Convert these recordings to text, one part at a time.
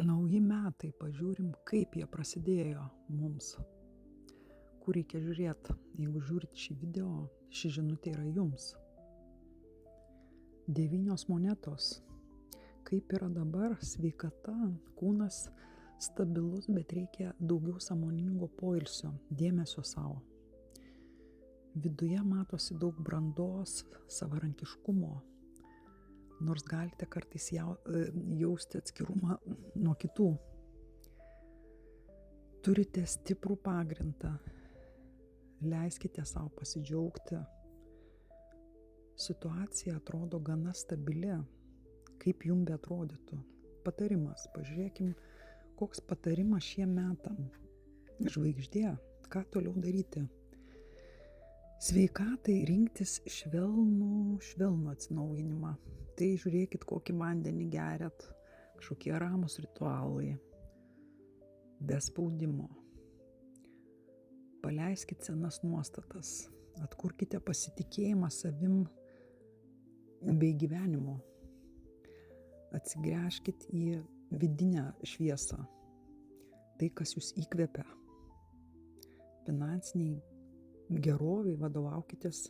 Nauji metai, pažiūrim, kaip jie prasidėjo mums. Kur reikia žiūrėti, jeigu žiūrit šį video, ši žinutė yra jums. 9 monetos. Kaip yra dabar, sveikata, kūnas stabilus, bet reikia daugiau sąmoningo poilsio, dėmesio savo. Viduje matosi daug brandos, savarankiškumo, nors galite kartais jausti atskirumą nuo kitų. Turite stiprų pagrindą, leiskite savo pasidžiaugti. Situacija atrodo gana stabili, kaip jums beatrodytų. Patarimas, pažiūrėkim, koks patarimas šiem metam. Žvaigždė, ką toliau daryti? Sveikatai rinktis švelnų atsinaujinimą. Tai žiūrėkit, kokį vandenį geriat, kažkokie ramus ritualai, be spaudimo. Paleiskit senas nuostatas, atkurkite pasitikėjimą savim bei gyvenimu. Atsigręžkit į vidinę šviesą, tai, kas jūs įkvepia. Finansiniai geroviai vadovaukitės,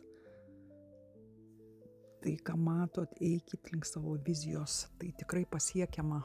tai, ką matot, eikit link savo vizijos, tai tikrai pasiekiama.